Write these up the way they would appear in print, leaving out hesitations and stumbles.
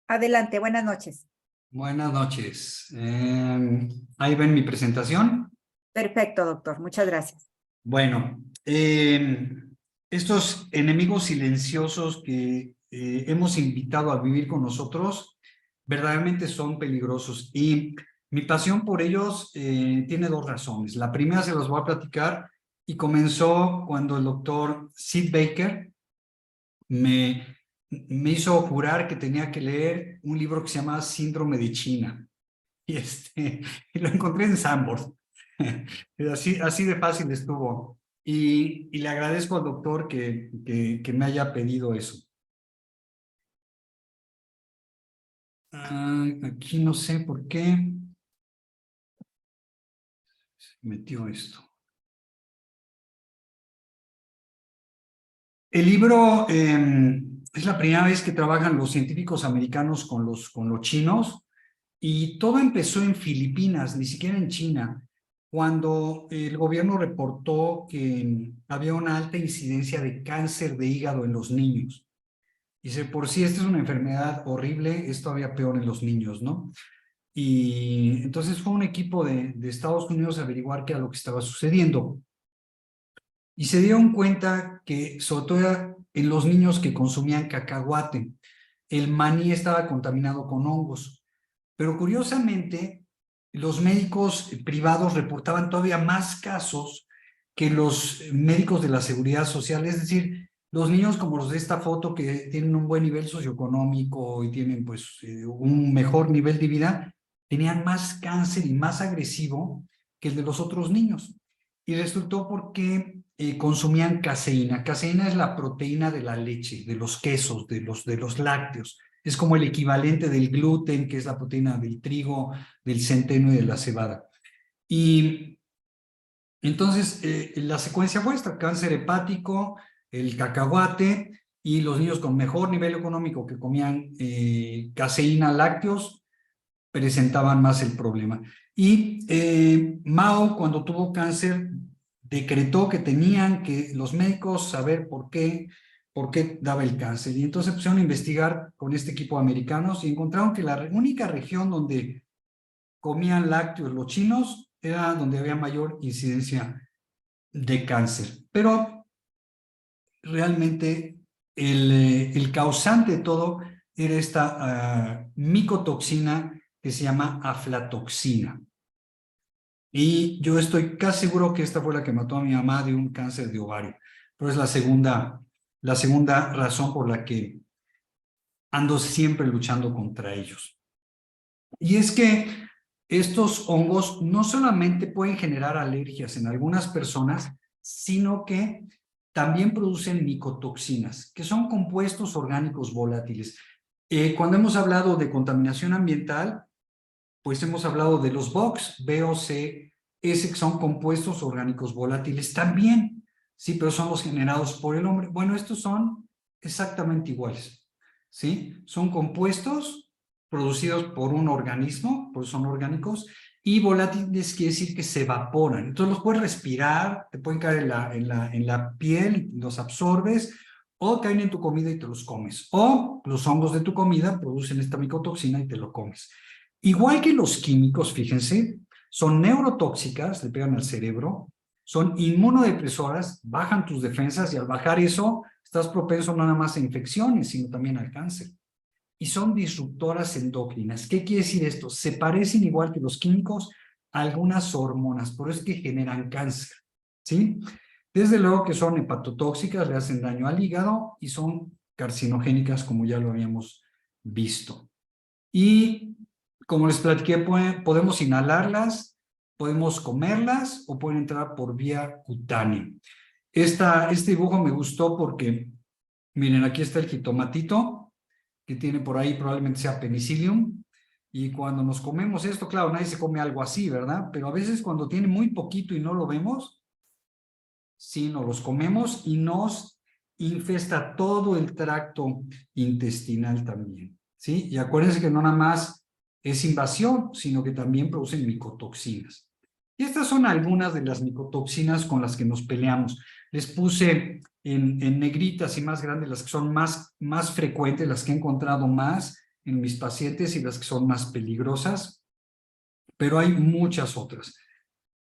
Adelante, buenas noches. Buenas noches. Ahí ven mi presentación. Perfecto, doctor. Muchas gracias. Bueno, estos enemigos silenciosos que hemos invitado a vivir con nosotros verdaderamente son peligrosos y mi pasión por ellos tiene dos razones. La primera se las voy a platicar y comenzó cuando el doctor Sid Baker me hizo jurar que tenía que leer un libro que se llama Síndrome de China. Y, y lo encontré en Sanborns. Así de fácil estuvo. Y le agradezco al doctor que me haya pedido eso. Aquí no sé por qué se metió esto. El libro es la primera vez que trabajan los científicos americanos con los chinos. Y todo empezó en Filipinas, ni siquiera en China, cuando el gobierno reportó que había una alta incidencia de cáncer de hígado en los niños. Dice, por si esta es una enfermedad horrible, es todavía peor en los niños, ¿no? Y entonces fue un equipo de Estados Unidos a averiguar qué era lo que estaba sucediendo. Y se dieron cuenta que, sobre todo en los niños que consumían cacahuate, el maní estaba contaminado con hongos. Pero curiosamente, los médicos privados reportaban todavía más casos que los médicos de la seguridad social, es decir, los niños como los de esta foto que tienen un buen nivel socioeconómico y tienen pues un mejor nivel de vida, tenían más cáncer y más agresivo que el de los otros niños. Y resultó porque consumían caseína. Caseína es la proteína de la leche, de los quesos, de los lácteos. Es como el equivalente del gluten, que es la proteína del trigo, del centeno y de la cebada. Y entonces la secuencia fue esta: cáncer hepático, el cacahuate, y los niños con mejor nivel económico que comían caseína, lácteos, presentaban más el problema. Y Mao, cuando tuvo cáncer, decretó que tenían que los médicos saber por qué daba el cáncer. Y entonces se pusieron a investigar con este equipo de americanos y encontraron que la única región donde comían lácteos los chinos era donde había mayor incidencia de cáncer. Pero realmente el causante de todo era esta micotoxina que se llama aflatoxina. Y yo estoy casi seguro que esta fue la que mató a mi mamá de un cáncer de ovario. Pero es la segunda razón por la que ando siempre luchando contra ellos. Y es que estos hongos no solamente pueden generar alergias en algunas personas, sino que también producen micotoxinas, que son compuestos orgánicos volátiles. Cuando hemos hablado de contaminación ambiental, pues hemos hablado de los VOC, VOC, que son compuestos orgánicos volátiles también, sí, pero son los generados por el hombre. Bueno, estos son exactamente iguales, ¿sí? Son compuestos producidos por un organismo, por eso son orgánicos, y volátiles quiere decir que se evaporan. Entonces los puedes respirar, te pueden caer en la piel, los absorbes, o caen en tu comida y te los comes. O los hongos de tu comida producen esta micotoxina y te lo comes. Igual que los químicos, fíjense, son neurotóxicas, le pegan al cerebro, son inmunodepresoras, bajan tus defensas y al bajar eso, estás propenso no nada más a infecciones, sino también al cáncer. Y son disruptoras endócrinas. ¿Qué quiere decir esto? Se parecen igual que los químicos a algunas hormonas, por eso es que generan cáncer, ¿sí? Desde luego que son hepatotóxicas, le hacen daño al hígado y son carcinogénicas, como ya lo habíamos visto. Y como les platiqué, podemos inhalarlas, podemos comerlas o pueden entrar por vía cutánea. Este dibujo me gustó porque, miren, aquí está el jitomatito, que tiene por ahí, probablemente sea penicillium, y cuando nos comemos esto, claro, nadie se come algo así, ¿verdad? Pero a veces cuando tiene muy poquito y no lo vemos, sí, nos los comemos y nos infesta todo el tracto intestinal también, ¿sí? Y acuérdense que no nada más es invasión, sino que también producen micotoxinas. Y estas son algunas de las micotoxinas con las que nos peleamos. Les puse en negritas y más grandes las que son más frecuentes, las que he encontrado más, en mis pacientes y las que son más peligrosas, pero hay muchas otras.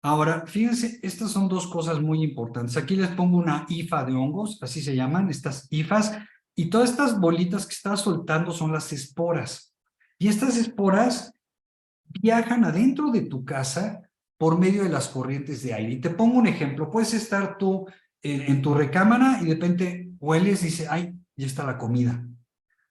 Ahora, fíjense, estas son dos cosas muy importantes. Aquí les pongo una hifa de hongos, así se llaman, estas hifas, y todas estas bolitas que está soltando son las esporas. Y estas esporas viajan adentro de tu casa por medio de las corrientes de aire. Y te pongo un ejemplo. Puedes estar tú en tu recámara y de repente hueles y dices, ay, ya está la comida.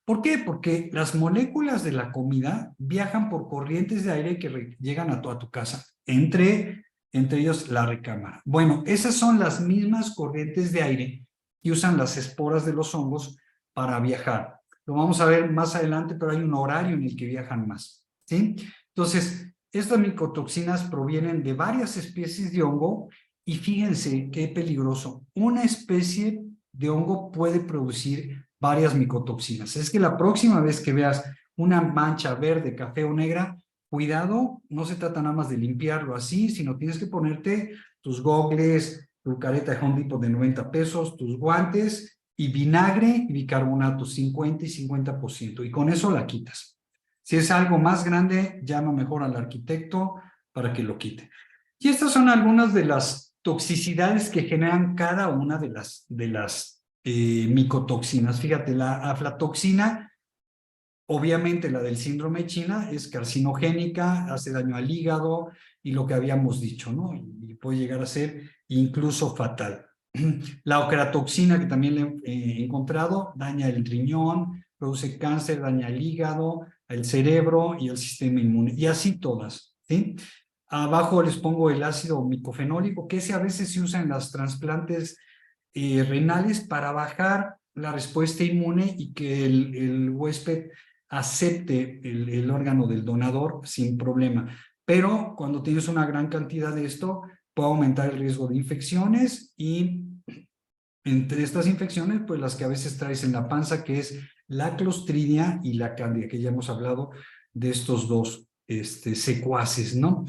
¿Por qué? Porque las moléculas de la comida viajan por corrientes de aire que llegan a toda tu casa, entre ellos la recámara. Bueno, esas son las mismas corrientes de aire que usan las esporas de los hongos para viajar. Lo vamos a ver más adelante, pero hay un horario en el que viajan más, ¿sí? Entonces, estas micotoxinas provienen de varias especies de hongo y fíjense qué peligroso. Una especie de hongo puede producir varias micotoxinas. Es que la próxima vez que veas una mancha verde, café o negra, cuidado, no se trata nada más de limpiarlo así, sino tienes que ponerte tus gogles, tu careta de Home Depot de 90 pesos, tus guantes y vinagre y bicarbonato, 50 y 50%, y con eso la quitas. Si es algo más grande, llama mejor al arquitecto para que lo quite. Y estas son algunas de las toxicidades que generan cada una de las micotoxinas. Fíjate, la aflatoxina, obviamente la del síndrome de China, es carcinogénica, hace daño al hígado y lo que habíamos dicho, ¿no? Y puede llegar a ser incluso fatal. La ocratoxina, que también he encontrado, daña el riñón, produce cáncer, daña el hígado, el cerebro y el sistema inmune. Y así todas, ¿sí? Abajo les pongo el ácido micofenólico, que ese a veces se usa en los trasplantes renales para bajar la respuesta inmune y que el huésped acepte el órgano del donador sin problema. Pero cuando tienes una gran cantidad de esto, puede aumentar el riesgo de infecciones y entre estas infecciones, pues las que a veces traes en la panza, que es la Clostridia y la Cándida, que ya hemos hablado de estos dos secuaces, ¿no?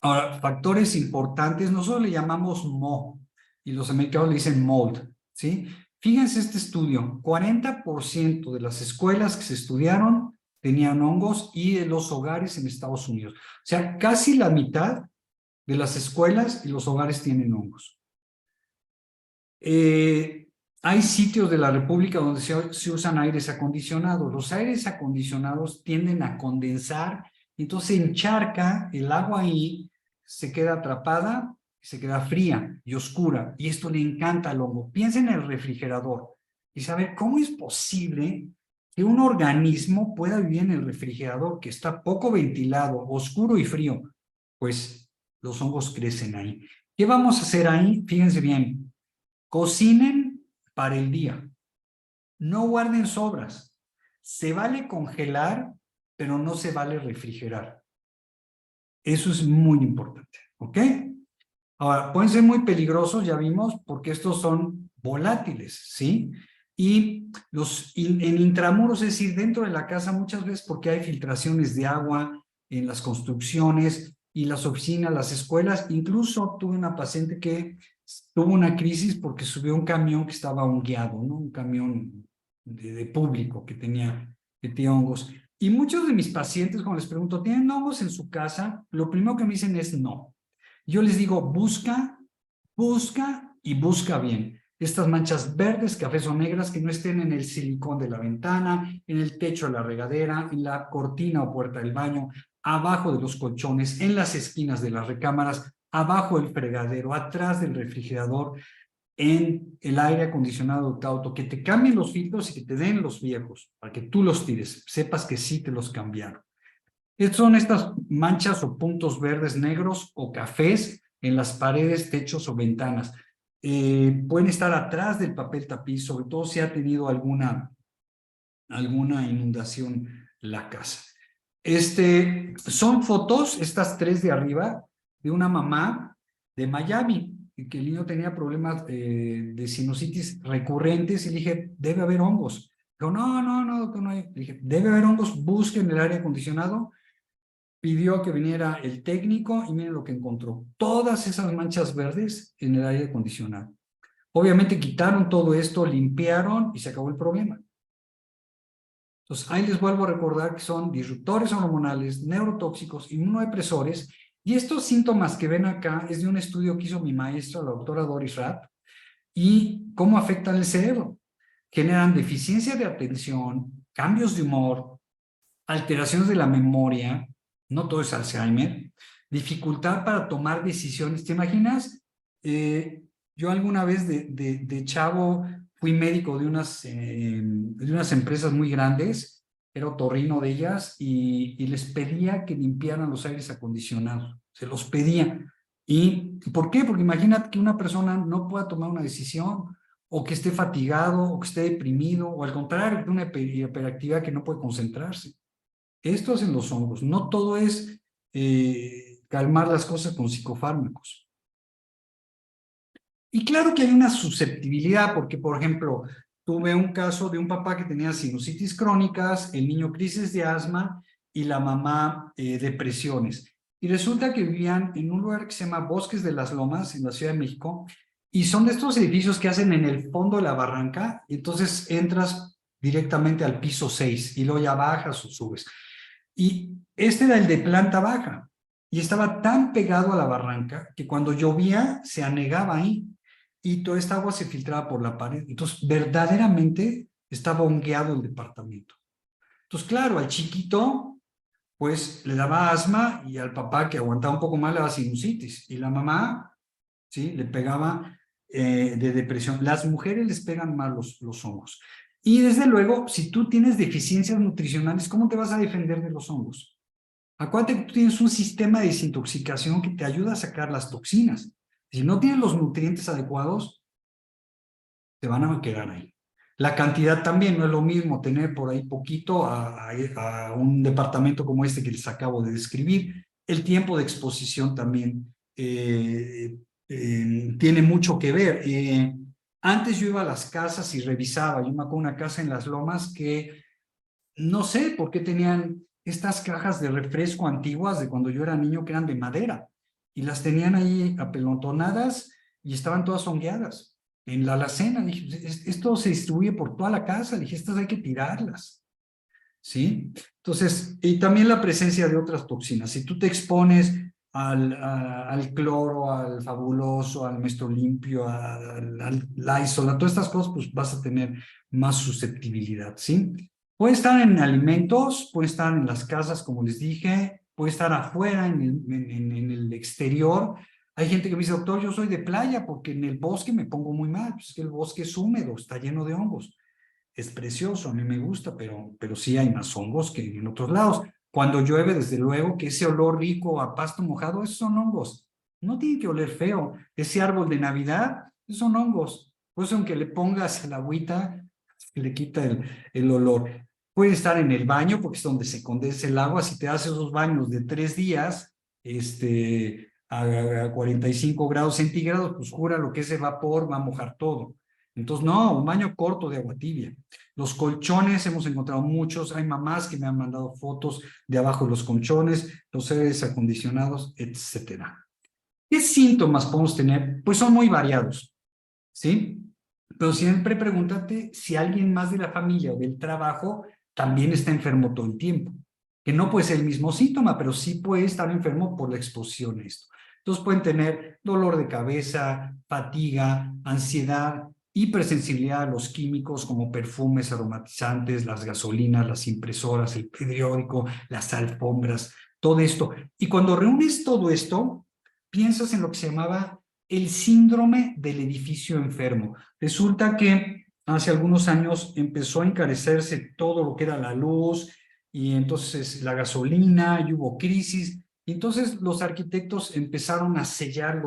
Ahora, factores importantes, nosotros le llamamos MO y los americanos le dicen mold, ¿sí? Fíjense este estudio, 40% de las escuelas que se estudiaron tenían hongos y de los hogares en Estados Unidos. O sea, casi la mitad de las escuelas y los hogares tienen hongos. Hay sitios de la República donde se usan aires acondicionados. Los aires acondicionados tienden a condensar, entonces encharca el agua ahí, se queda atrapada, se queda fría y oscura, y esto le encanta al hongo. Piensa en el refrigerador y saber cómo es posible que un organismo pueda vivir en el refrigerador que está poco ventilado, oscuro y frío. Pues los hongos crecen ahí. ¿Qué vamos a hacer ahí? Fíjense bien. Cocinen para el día. No guarden sobras. Se vale congelar, pero no se vale refrigerar. Eso es muy importante, ¿ok? Ahora, pueden ser muy peligrosos, ya vimos, porque estos son volátiles, ¿sí? Y en intramuros, es decir, dentro de la casa, muchas veces porque hay filtraciones de agua en las construcciones y las oficinas, las escuelas. Incluso tuve una paciente que tuvo una crisis porque subió un camión que estaba hongueado, ¿no? Un camión de público que tenía hongos. Y muchos de mis pacientes, cuando les pregunto, ¿tienen hongos en su casa? Lo primero que me dicen es no. Yo les digo, busca y busca bien. Estas manchas verdes, cafés o negras que no estén en el silicón de la ventana, en el techo de la regadera, en la cortina o puerta del baño, abajo de los colchones, en las esquinas de las recámaras, abajo del fregadero, atrás del refrigerador, en el aire acondicionado de tu auto, que te cambien los filtros y que te den los viejos, para que tú los tires, sepas que sí te los cambiaron. Son estas manchas o puntos verdes, negros o cafés en las paredes, techos o ventanas. Pueden estar atrás del papel tapiz, sobre todo si ha tenido alguna inundación la casa. Son fotos, estas tres de arriba, de una mamá de Miami, que el niño tenía problemas de sinusitis recurrentes y le dije, debe haber hongos. Dijo, no hay. Le dije, debe haber hongos, busquen el aire acondicionado. Pidió que viniera el técnico y miren lo que encontró. Todas esas manchas verdes en el aire acondicionado. Obviamente quitaron todo esto, limpiaron y se acabó el problema. Entonces, ahí les vuelvo a recordar que son disruptores hormonales, neurotóxicos, inmunodepresores, y estos síntomas que ven acá es de un estudio que hizo mi maestra, la doctora Doris Rapp, y cómo afectan el cerebro. Generan deficiencia de atención, cambios de humor, alteraciones de la memoria, no todo es Alzheimer, dificultad para tomar decisiones. ¿Te imaginas? Yo alguna vez de chavo fui médico de unas empresas muy grandes, era otorrino de ellas, y les pedía que limpiaran los aires acondicionados, se los pedía. ¿Y por qué? Porque imagínate que una persona no pueda tomar una decisión, o que esté fatigado, o que esté deprimido, o al contrario, de una hiperactividad que no puede concentrarse. Esto es en los hongos. No todo es calmar las cosas con psicofármacos. Y claro que hay una susceptibilidad, porque, por ejemplo, tuve un caso de un papá que tenía sinusitis crónicas, el niño crisis de asma y la mamá depresiones. Y resulta que vivían en un lugar que se llama Bosques de las Lomas, en la Ciudad de México, y son de estos edificios que hacen en el fondo de la barranca, y entonces entras directamente al piso 6 y luego ya bajas o subes. Y este era el de planta baja, y estaba tan pegado a la barranca que cuando llovía se anegaba ahí, y toda esta agua se filtraba por la pared. Entonces, verdaderamente estaba hongueado el departamento. Entonces, claro, al chiquito, pues le daba asma, y al papá, que aguantaba un poco más, le daba sinusitis, y la mamá, ¿sí?, le pegaba de depresión. Las mujeres les pegan más los hongos. Y desde luego, si tú tienes deficiencias nutricionales, ¿cómo te vas a defender de los hongos? Acuérdate que tú tienes un sistema de desintoxicación que te ayuda a sacar las toxinas. Si no tienes los nutrientes adecuados, te van a quedar ahí. La cantidad también no es lo mismo tener por ahí poquito a un departamento como este que les acabo de describir. El tiempo de exposición también tiene mucho que ver. Antes yo iba a las casas y revisaba. Yo me acuerdo una casa en Las Lomas que no sé por qué tenían estas cajas de refresco antiguas de cuando yo era niño, que eran de madera, y las tenían ahí apelotonadas y estaban todas hongueadas en la alacena. Dije, esto se distribuye por toda la casa. Dije, estas hay que tirarlas, ¿sí? Entonces, y también la presencia de otras toxinas. Si tú te expones al cloro, al fabuloso, al Maestro Limpio, al Lysol, a todas estas cosas, pues vas a tener más susceptibilidad, ¿sí? Puede estar en alimentos, puede estar en las casas, como les dije, puede estar afuera, en el exterior. Hay gente que me dice, doctor, yo soy de playa porque en el bosque me pongo muy mal. Pues es que el bosque es húmedo, está lleno de hongos. Es precioso, a mí me gusta, pero sí hay más hongos que en otros lados. Cuando llueve, desde luego, que ese olor rico a pasto mojado, esos son hongos. No tiene que oler feo. Ese árbol de Navidad, esos son hongos. Por eso, aunque le pongas el agüita, le quita el olor. Puede estar en el baño, porque es donde se condensa el agua. Si te haces esos baños de 3 días, a 45 grados centígrados, pues jura lo que ese vapor va a mojar todo. Entonces, no, un baño corto de agua tibia. Los colchones, hemos encontrado muchos. Hay mamás que me han mandado fotos de abajo de los colchones, los aires acondicionados, etcétera. ¿Qué síntomas podemos tener? Pues son muy variados, ¿sí? Pero siempre pregúntate si alguien más de la familia o del trabajo también está enfermo todo el tiempo. Que no puede ser el mismo síntoma, pero sí puede estar enfermo por la exposición a esto. Entonces pueden tener dolor de cabeza, fatiga, ansiedad, hipersensibilidad a los químicos como perfumes, aromatizantes, las gasolinas, las impresoras, el periódico, las alfombras, todo esto. Y cuando reúnes todo esto, piensas en lo que se llamaba el síndrome del edificio enfermo. Resulta que hace algunos años empezó a encarecerse todo lo que era la luz y entonces la gasolina, y hubo crisis. Y entonces los arquitectos empezaron a sellar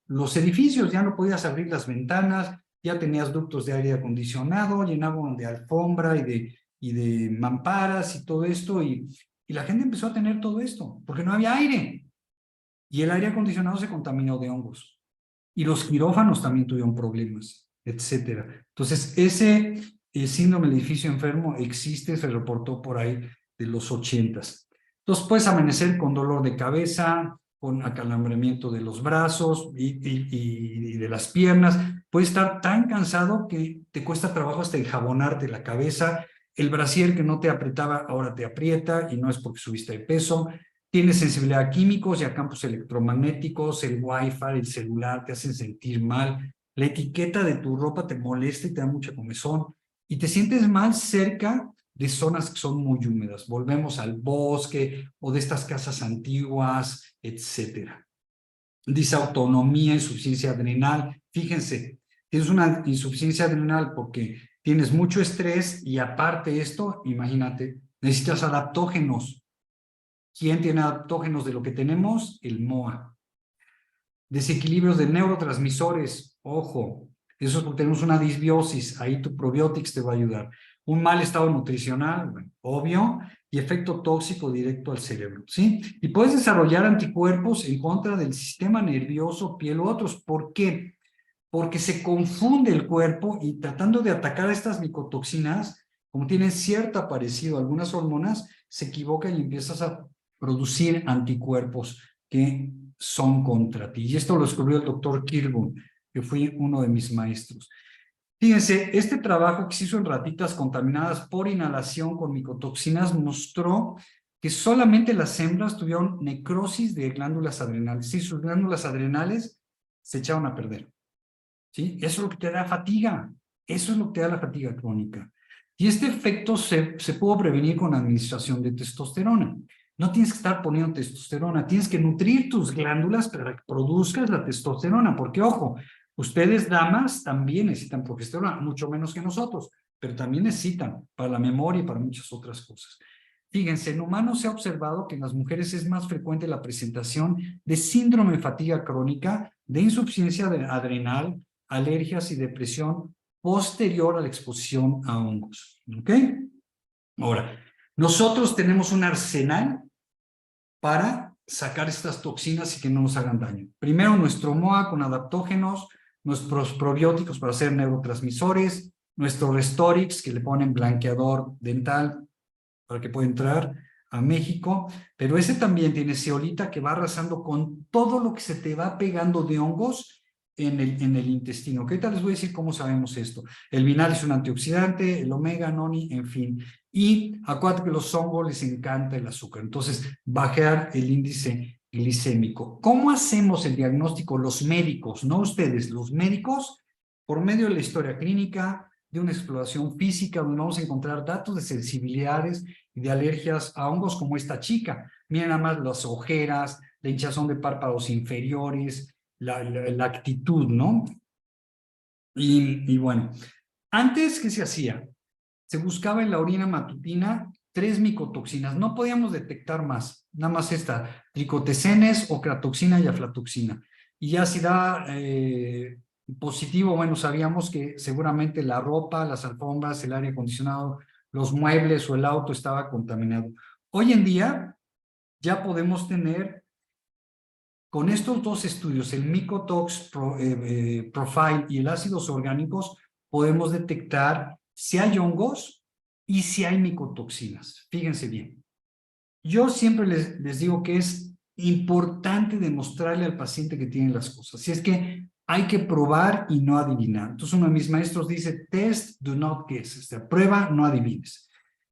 los edificios. Ya no podías abrir las ventanas, ya tenías ductos de aire acondicionado, llenaban de alfombra y de mamparas y todo esto, y la gente empezó a tener todo esto, porque no había aire. Y el aire acondicionado se contaminó de hongos. Y los quirófanos también tuvieron problemas, etcétera. Entonces, ese síndrome del edificio enfermo existe, se reportó por ahí de los 80s. Entonces, puedes amanecer con dolor de cabeza, con acalambramiento de los brazos y de las piernas. Puedes estar tan cansado que te cuesta trabajo hasta enjabonarte la cabeza. El brasier que no te apretaba ahora te aprieta y no es porque subiste de peso. Tienes sensibilidad a químicos y a campos electromagnéticos, el wifi, el celular te hacen sentir mal, la etiqueta de tu ropa te molesta y te da mucha comezón y te sientes mal cerca de zonas que son muy húmedas. Volvemos al bosque o de estas casas antiguas, etcétera. Disautonomía, insuficiencia adrenal. Fíjense, tienes una insuficiencia adrenal porque tienes mucho estrés y aparte de esto, imagínate, necesitas adaptógenos. ¿Quién tiene adaptógenos de lo que tenemos? El MOA. Desequilibrios de neurotransmisores, ojo, eso es porque tenemos una disbiosis, ahí tu probiótics te va a ayudar. Un mal estado nutricional, bueno, obvio, y efecto tóxico directo al cerebro, ¿sí? Y puedes desarrollar anticuerpos en contra del sistema nervioso, piel u otros. ¿Por qué? Porque se confunde el cuerpo y tratando de atacar a estas micotoxinas, como tienen cierto parecido a algunas hormonas, se equivoca y empiezas a producir anticuerpos que son contra ti. Y esto lo descubrió el doctor Kirwan, que fue uno de mis maestros. Fíjense, este trabajo que se hizo en ratitas contaminadas por inhalación con micotoxinas mostró que solamente las hembras tuvieron necrosis de glándulas adrenales. Sí, sus glándulas adrenales se echaron a perder. ¿Sí? Eso es lo que te da fatiga. Eso es lo que te da la fatiga crónica. Y este efecto se pudo prevenir con administración de testosterona. No tienes que estar poniendo testosterona, tienes que nutrir tus glándulas para que produzcas la testosterona, porque ojo, ustedes damas también necesitan progesterona, mucho menos que nosotros, pero también necesitan para la memoria y para muchas otras cosas. Fíjense, en humanos se ha observado que en las mujeres es más frecuente la presentación de síndrome de fatiga crónica, de insuficiencia adrenal, alergias y depresión posterior a la exposición a hongos. ¿Ok? Ahora, nosotros tenemos un arsenal para sacar estas toxinas y que no nos hagan daño. Primero, nuestro MOA con adaptógenos, nuestros probióticos para hacer neurotransmisores, nuestro Restorix, que le ponen blanqueador dental para que pueda entrar a México, pero ese también tiene zeolita que va arrasando con todo lo que se te va pegando de hongos en el intestino. ¿Qué tal les voy a decir cómo sabemos esto? El vinal es un antioxidante, el omega, noni, en fin. Y acuérdate que los hongos les encanta el azúcar. Entonces, bajar el índice glicémico. ¿Cómo hacemos el diagnóstico los médicos? No ustedes, los médicos, por medio de la historia clínica, de una exploración física, donde vamos a encontrar datos de sensibilidades y de alergias a hongos como esta chica. Miren nada más las ojeras, la hinchazón de párpados inferiores, la actitud, ¿no? Y bueno, antes, ¿qué se hacía? Se buscaba en la orina matutina 3 micotoxinas, no podíamos detectar más, nada más esta, tricotesenes, ocratoxina y aflatoxina. Y ya si da positivo, bueno, sabíamos que seguramente la ropa, las alfombras, el aire acondicionado, los muebles o el auto estaba contaminado. Hoy en día ya podemos tener, con estos dos estudios, el Mycotox Profile y el ácidos orgánicos, podemos detectar si hay hongos y si hay micotoxinas. Fíjense bien. Yo siempre les digo que es importante demostrarle al paciente que tiene las cosas. Si es que hay que probar y no adivinar. Entonces uno de mis maestros dice, test, do not guess. O sea, prueba, no adivines.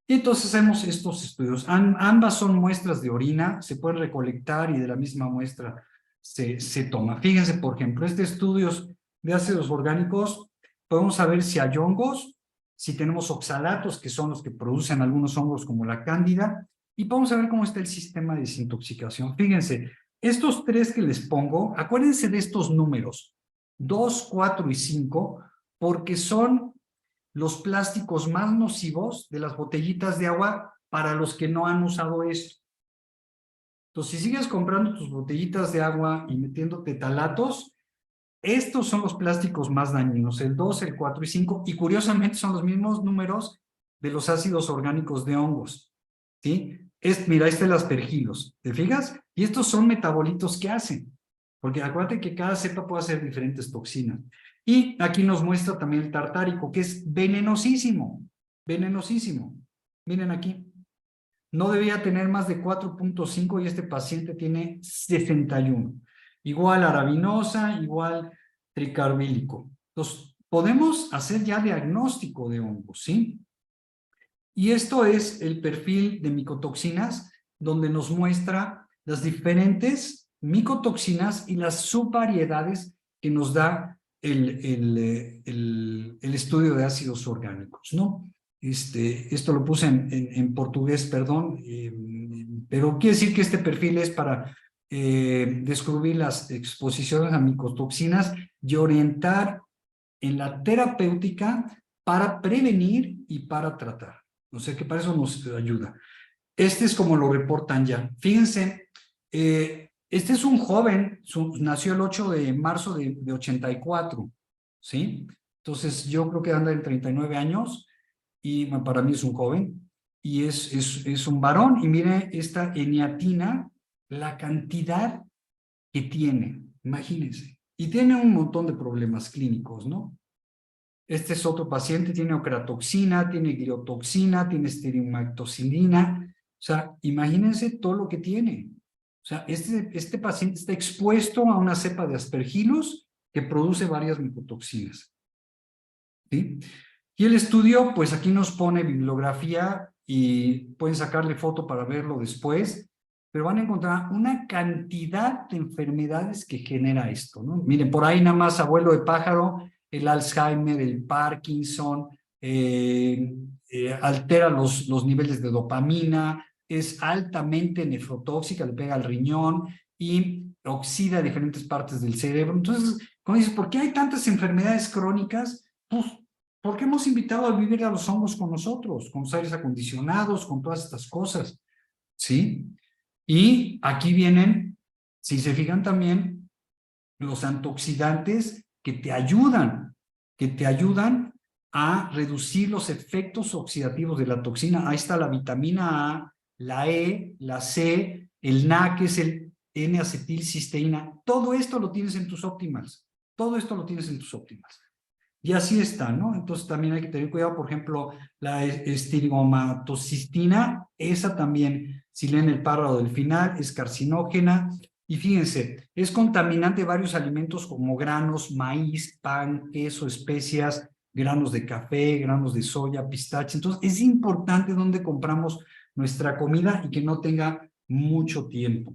Y entonces hacemos estos estudios. Ambas son muestras de orina, se pueden recolectar y de la misma muestra se toma. Fíjense, por ejemplo, estudios de ácidos orgánicos, podemos saber si hay hongos, si tenemos oxalatos, que son los que producen algunos hongos como la cándida, y vamos a ver cómo está el sistema de desintoxicación. Fíjense, estos 3 que les pongo, acuérdense de estos números, 2, 4 y 5, porque son los plásticos más nocivos de las botellitas de agua para los que no han usado esto. Entonces, si sigues comprando tus botellitas de agua y metiéndote talatos, estos son los plásticos más dañinos, el 2, el 4 y 5, y curiosamente son los mismos números de los ácidos orgánicos de hongos, ¿sí? Mira, este es el aspergilos, ¿te fijas? Y estos son metabolitos que hacen, porque acuérdate que cada cepa puede hacer diferentes toxinas. Y aquí nos muestra también el tartárico, que es venenosísimo, venenosísimo. Miren aquí. No debía tener más de 4.5 y este paciente tiene 61. Igual arabinosa, igual tricarbílico. Entonces, podemos hacer ya diagnóstico de hongos, ¿sí? Y esto es el perfil de micotoxinas, donde nos muestra las diferentes micotoxinas y las subvariedades que nos da el estudio de ácidos orgánicos, ¿no? Esto lo puse en portugués, perdón, pero quiere decir que este perfil es para descubrir las exposiciones a micotoxinas y orientar en la terapéutica para prevenir y para tratar. O sea que para eso nos ayuda. Este es como lo reportan ya. Fíjense, este es un joven, nació el 8 de marzo de 84, ¿sí? Entonces yo creo que anda en 39 años y para mí es un joven y es un varón. Y mire esta eniatina, la cantidad que tiene, imagínense. Y tiene un montón de problemas clínicos, ¿no? Este es otro paciente, tiene ocratoxina, tiene gliotoxina, tiene esterimactocilina. O sea, imagínense todo lo que tiene. O sea, este paciente está expuesto a una cepa de aspergillus que produce varias micotoxinas. ¿Sí? Y el estudio, pues aquí nos pone bibliografía y pueden sacarle foto para verlo después, pero van a encontrar una cantidad de enfermedades que genera esto, ¿no? Miren, por ahí nada más abuelo de pájaro, el Alzheimer, el Parkinson, altera los niveles de dopamina, es altamente nefrotóxica, le pega al riñón y oxida diferentes partes del cerebro. Entonces, cuando dices, ¿por qué hay tantas enfermedades crónicas? Pues, porque hemos invitado a vivir a los hongos con nosotros, con los aires acondicionados, con todas estas cosas, ¿sí? Y aquí vienen, si se fijan también, los antioxidantes que te ayudan a reducir los efectos oxidativos de la toxina. Ahí está la vitamina A, la E, la C, el NA, que es el N-acetilcisteína. Todo esto lo tienes en tus óptimals. Todo esto lo tienes en tus óptimals. Y así está, ¿no? Entonces también hay que tener cuidado, por ejemplo, la estiromatosistina, esa también, si leen el párrafo del final, es carcinógena. Y fíjense, es contaminante de varios alimentos como granos, maíz, pan, queso, especias, granos de café, granos de soya, pistache. Entonces es importante dónde compramos nuestra comida y que no tenga mucho tiempo.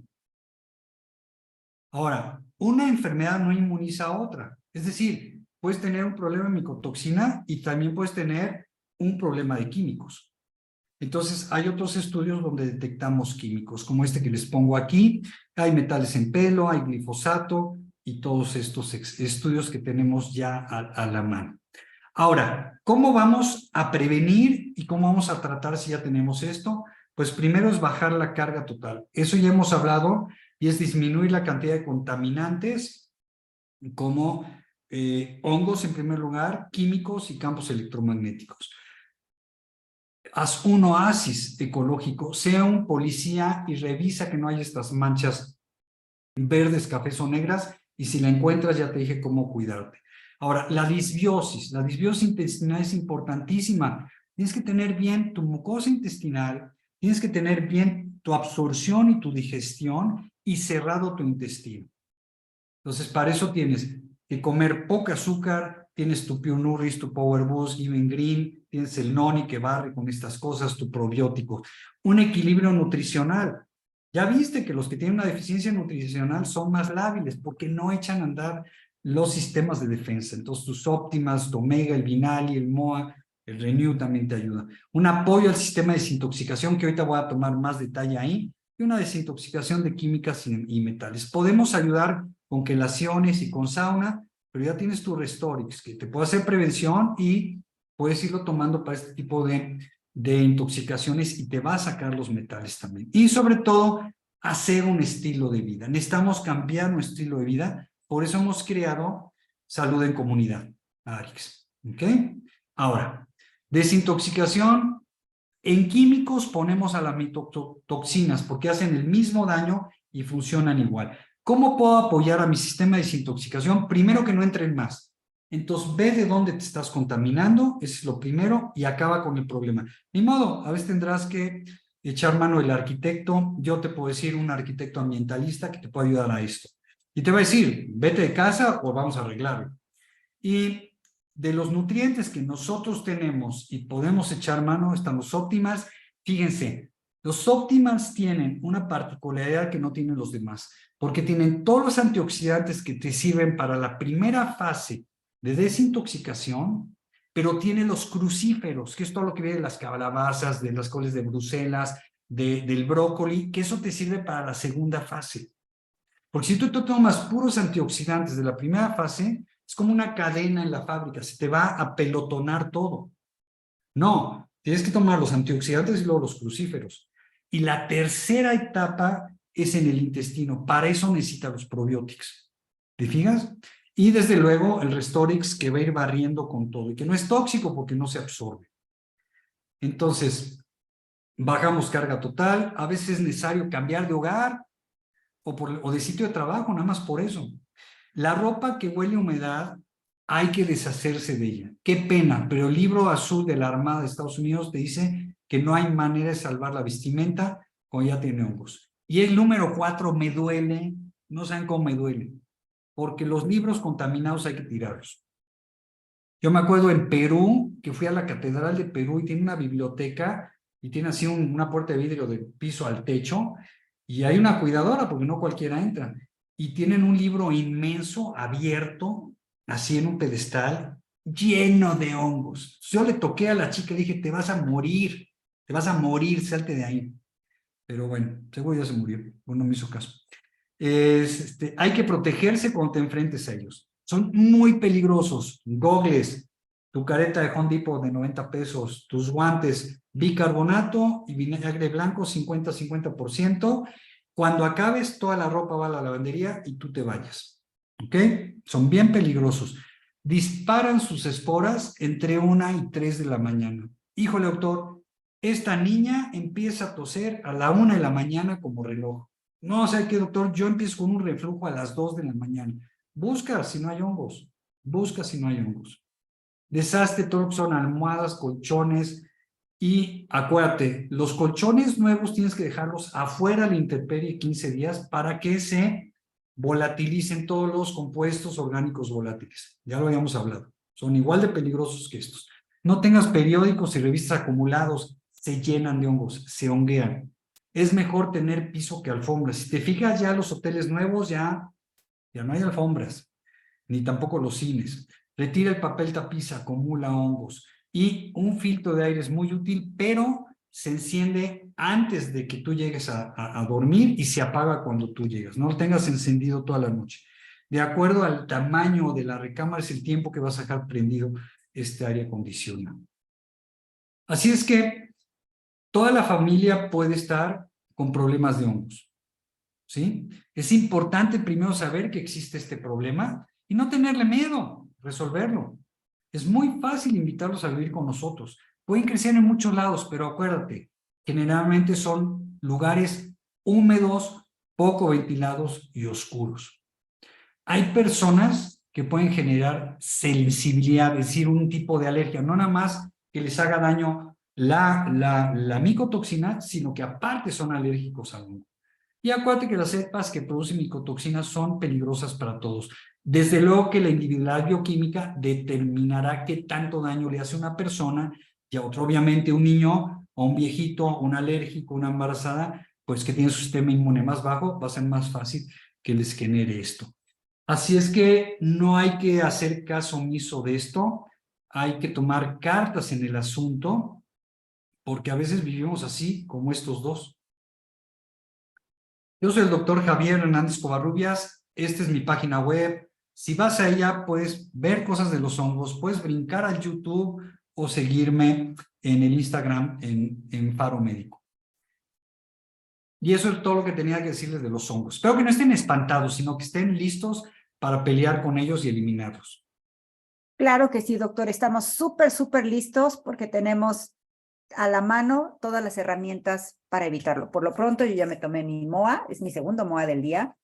Ahora, una enfermedad no inmuniza a otra. Es decir, puedes tener un problema de micotoxina y también puedes tener un problema de químicos. Entonces, hay otros estudios donde detectamos químicos, como este que les pongo aquí. Hay metales en pelo, hay glifosato y todos estos estudios que tenemos ya a la mano. Ahora, ¿cómo vamos a prevenir y cómo vamos a tratar si ya tenemos esto? Pues primero es bajar la carga total. Eso ya hemos hablado y es disminuir la cantidad de contaminantes como hongos en primer lugar, químicos y campos electromagnéticos. Haz un oasis ecológico, sea un policía y revisa que no haya estas manchas verdes, cafés o negras, y si la encuentras ya te dije cómo cuidarte. Ahora, la disbiosis intestinal es importantísima. Tienes que tener bien tu mucosa intestinal, tienes que tener bien tu absorción y tu digestión y cerrado tu intestino. Entonces, para eso tienes que comer poca azúcar, tienes tu Pure Nourish, tu Power Boost, Given Green, tienes el Noni que barre con estas cosas, tu probiótico. Un equilibrio nutricional. Ya viste que los que tienen una deficiencia nutricional son más lábiles porque no echan a andar los sistemas de defensa. Entonces, tus óptimas, tu Omega, el Vinali, el MOA, el Renew también te ayuda. Un apoyo al sistema de desintoxicación, que ahorita voy a tomar más detalle ahí, y una desintoxicación de químicas y metales. Podemos ayudar con quelaciones y con sauna, pero ya tienes tu Restorix, que te puede hacer prevención y puedes irlo tomando para este tipo de intoxicaciones y te va a sacar los metales también. Y sobre todo, hacer un estilo de vida. Necesitamos cambiar nuestro estilo de vida, por eso hemos creado Salud en Comunidad, ARIX. ¿Ok? Ahora, desintoxicación. En químicos ponemos a las micotoxinas porque hacen el mismo daño y funcionan igual. ¿Cómo puedo apoyar a mi sistema de desintoxicación? Primero, que no entren más. Entonces, ve de dónde te estás contaminando, eso es lo primero, y acaba con el problema. Ni modo, a veces tendrás que echar mano del arquitecto. Yo te puedo decir un arquitecto ambientalista que te puede ayudar a esto. Y te va a decir, vete de casa o vamos a arreglarlo. Y de los nutrientes que nosotros tenemos y podemos echar mano están los Optimals. Fíjense, los Optimals tienen una particularidad que no tienen los demás, porque tienen todos los antioxidantes que te sirven para la primera fase de desintoxicación, pero tiene los crucíferos, que es todo lo que viene de las calabazas, de las coles de Bruselas, del brócoli, que eso te sirve para la segunda fase. Porque si tú tomas puros antioxidantes de la primera fase, es como una cadena en la fábrica, se te va a pelotonar todo. No, tienes que tomar los antioxidantes y luego los crucíferos. Y la tercera etapa es en el intestino. Para eso necesitas los probióticos. ¿Te fijas? Y desde luego el Restorix, que va a ir barriendo con todo y que no es tóxico porque no se absorbe. Entonces, bajamos carga total. A veces es necesario cambiar de hogar o de sitio de trabajo, nada más por eso. La ropa que huele a humedad, hay que deshacerse de ella. Qué pena, pero el libro azul de la Armada de Estados Unidos te dice que no hay manera de salvar la vestimenta cuando ya tiene hongos. Y el número 4, me duele, no saben cómo me duele, porque los libros contaminados hay que tirarlos. Yo me acuerdo en Perú, que fui a la Catedral de Perú y tiene una biblioteca y tiene así una puerta de vidrio de piso al techo y hay una cuidadora porque no cualquiera entra. Y tienen un libro inmenso, abierto, así en un pedestal, lleno de hongos. Yo le toqué a la chica y dije, te vas a morir, salte de ahí. Pero bueno, seguro ya se murió, no me hizo caso. Hay que protegerse cuando te enfrentes a ellos. Son muy peligrosos. Gogles, tu careta de Home Depot de 90 pesos, tus guantes, bicarbonato y vinagre blanco 50-50%. Cuando acabes, toda la ropa va a la lavandería y tú te vayas. ¿Ok? Son bien peligrosos. Disparan sus esporas entre 1 y 3 de la mañana. Híjole, doctor, esta niña empieza a toser a la 1 de la mañana como reloj. No, o sea que, doctor, yo empiezo con un reflujo a las 2 de la mañana. Busca si no hay hongos. Busca si no hay hongos. Deshazte todo lo que son almohadas, colchones. Y acuérdate, los colchones nuevos tienes que dejarlos afuera a la intemperie 15 días para que se volatilicen todos los compuestos orgánicos volátiles. Ya lo habíamos hablado. Son igual de peligrosos que estos. No tengas periódicos y revistas acumulados. Se llenan de hongos, se honguean. Es mejor tener piso que alfombras. Si te fijas ya los hoteles nuevos ya no hay alfombras, ni tampoco los cines. Retira el papel tapiz, acumula hongos. Y un filtro de aire es muy útil, pero se enciende antes de que tú llegues a dormir y se apaga cuando tú llegas. No lo tengas encendido toda la noche. De acuerdo al tamaño de la recámara es el tiempo que vas a dejar prendido este aire acondicionado. Así es que toda la familia puede estar con problemas de hongos, ¿sí? Es importante primero saber que existe este problema y no tenerle miedo, resolverlo. Es muy fácil invitarlos a vivir con nosotros. Pueden crecer en muchos lados, pero acuérdate, generalmente son lugares húmedos, poco ventilados y oscuros. Hay personas que pueden generar sensibilidad, es decir, un tipo de alergia, no nada más que les haga daño la micotoxina, sino que aparte son alérgicos al hongo. Y acuérdate que las cepas que producen micotoxinas son peligrosas para todos. Desde luego que la individualidad bioquímica determinará qué tanto daño le hace a una persona y a otro. Obviamente un niño o un viejito, un alérgico, una embarazada, pues que tiene su sistema inmune más bajo, va a ser más fácil que les genere esto. Así es que no hay que hacer caso omiso de esto, hay que tomar cartas en el asunto, porque a veces vivimos así como estos dos. Yo soy el doctor Javier Hernández Covarrubias, esta es mi página web. Si vas a ella, puedes ver cosas de los hongos, puedes brincar al YouTube o seguirme en el Instagram en Faro Médico. Y eso es todo lo que tenía que decirles de los hongos. Espero que no estén espantados, sino que estén listos para pelear con ellos y eliminarlos. Claro que sí, doctor. Estamos súper listos porque tenemos a la mano todas las herramientas para evitarlo. Por lo pronto, yo ya me tomé mi MOA, es mi segundo MOA del día,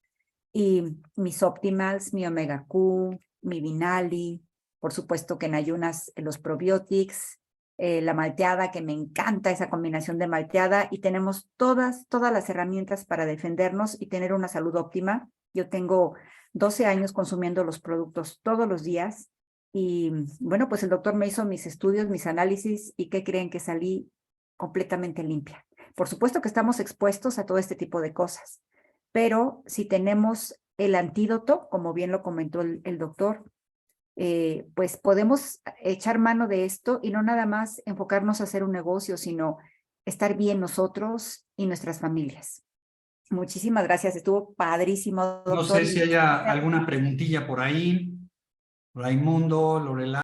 y mis Optimals, mi Omega Q, mi Vinali, por supuesto que en ayunas los probiotics, la malteada, que me encanta esa combinación de malteada, y tenemos todas las herramientas para defendernos y tener una salud óptima. Yo tengo 12 años consumiendo los productos todos los días Y bueno, pues el doctor me hizo mis estudios, mis análisis, y ¿qué creen? Que salí completamente limpia. Por supuesto que estamos expuestos a todo este tipo de cosas, pero si tenemos el antídoto, como bien lo comentó el doctor, pues podemos echar mano de esto y no nada más enfocarnos a hacer un negocio, sino estar bien nosotros y nuestras familias. Muchísimas gracias, estuvo padrísimo, No doctor. sé si haya alguna preguntilla por ahí, Raimundo, Lorela.